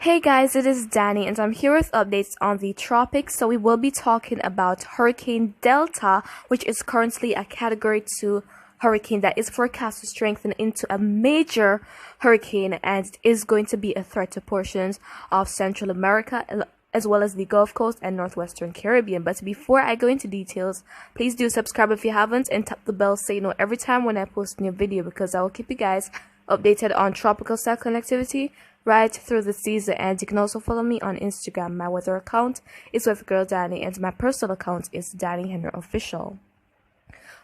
Hey guys, it is Dani and I'm here with updates on the tropics. So we will be talking about Hurricane Delta, which is currently a Category 2 hurricane that is forecast to strengthen into a major hurricane and is going to be a threat to portions of Central America as well as the Gulf Coast and Northwestern Caribbean. But before I go into details, please do subscribe if you haven't and tap the bell so you know every time when I post a new video, because I will keep you guys updated on tropical cell connectivity right through the season. And you can also follow me on Instagram. My weather account is with Girl Dani and my personal account is Dani Henry Official.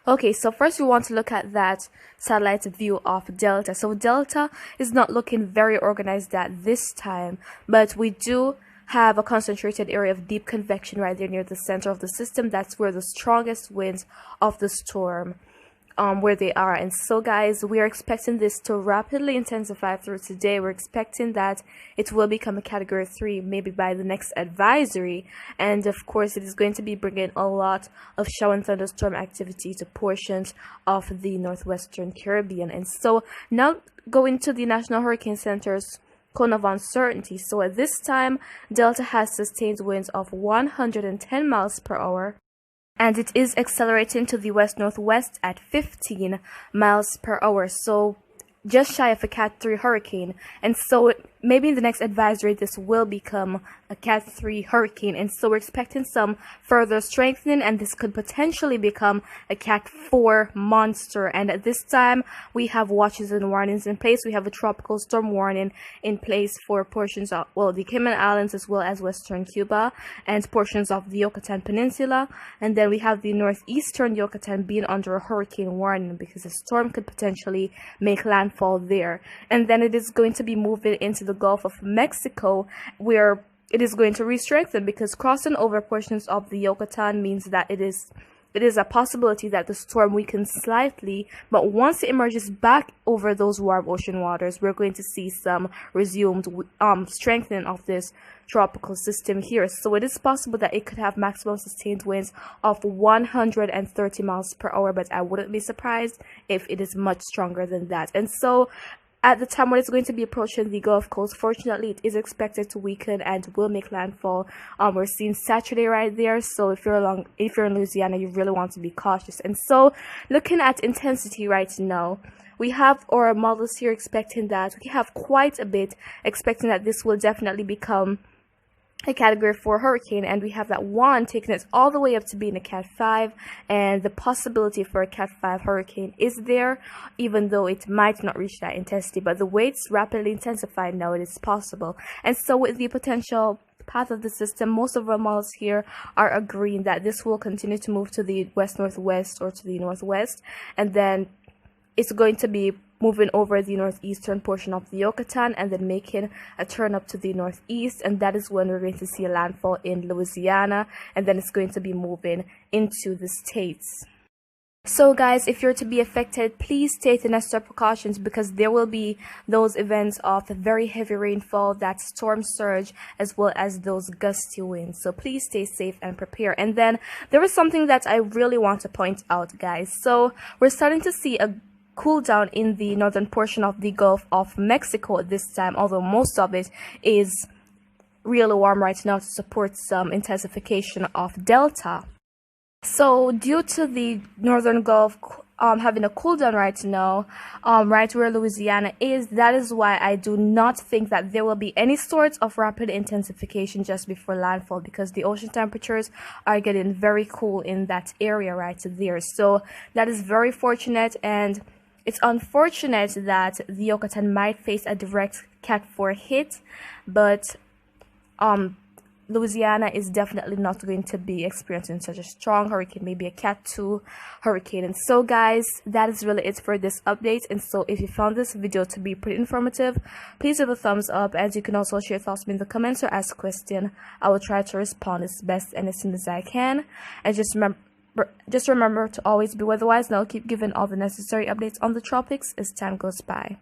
Okay, so first we want to look at that satellite view of Delta. So Delta is not looking very organized at this time, but we do have a concentrated area of deep convection right there near the center of the system. That's where the strongest winds of the storm where they are. And so guys, we are expecting this to rapidly intensify through today. We're expecting that it will become a Category 3 maybe by the next advisory, and of course it is going to be bringing a lot of shower and thunderstorm activity to portions of the Northwestern Caribbean. And so now going to the National Hurricane Center's cone of uncertainty. So at this time, Delta has sustained winds of 110 miles per hour, and it is accelerating to the west-northwest at 15 miles per hour, so just shy of a Cat 3 hurricane. And so maybe in the next advisory this will become a Cat 3 hurricane, and so we're expecting some further strengthening, and this could potentially become a Cat 4 monster. And at this time we have watches and warnings in place. We have a tropical storm warning in place for portions of, well, the Cayman Islands as well as western Cuba and portions of the Yucatan Peninsula, and then we have the northeastern Yucatan being under a hurricane warning because a storm could potentially make landfall there. And then it is going to be moving into the Gulf of Mexico, where it is going to re-strengthen, because crossing over portions of the Yucatan means that it is a possibility that the storm weakens slightly, but once it emerges back over those warm ocean waters, we're going to see some resumed strengthening of this tropical system here. So it is possible that it could have maximum sustained winds of 130 miles per hour, but I wouldn't be surprised if it is much stronger than that. And so at the time when it's going to be approaching the Gulf Coast, fortunately it is expected to weaken and will make landfall. We're seeing Saturday right there, so if you're in Louisiana, you really want to be cautious. And so looking at intensity right now, we have our models here expecting that we have quite a bit, expecting that this will definitely become a Category 4 hurricane, and we have that one taking it all the way up to being a Cat 5, and the possibility for a Cat 5 hurricane is there, even though it might not reach that intensity. But the way it's rapidly intensified now, it is possible. And so with the potential path of the system, most of our models here are agreeing that this will continue to move to the west-northwest or to the northwest, and then it's going to be moving over the northeastern portion of the Yucatan and then making a turn up to the northeast, and that is when we're going to see a landfall in Louisiana, and then it's going to be moving into the states. So guys, if you're to be affected, please take the necessary precautions, because there will be those events of very heavy rainfall, that storm surge, as well as those gusty winds. So please stay safe and prepare. And then there is something that I really want to point out, guys. So we're starting to see a cool down in the northern portion of the Gulf of Mexico at this time, although most of it is really warm right now to support some intensification of Delta. So due to the northern Gulf having a cool down right now, right where Louisiana is, that is why I do not think that there will be any sort of rapid intensification just before landfall, because the ocean temperatures are getting very cool in that area right there. So that is very fortunate, and it's unfortunate that the Yucatan might face a direct Cat 4 hit, but Louisiana is definitely not going to be experiencing such a strong hurricane, maybe a Cat 2 hurricane. And so guys, that is really it for this update. And so if you found this video to be pretty informative, please give a thumbs up, and you can also share thoughts in the comments or ask a question. I will try to respond as best and as soon as I can. And just remember to always be weatherwise, and I'll keep giving all the necessary updates on the tropics as time goes by.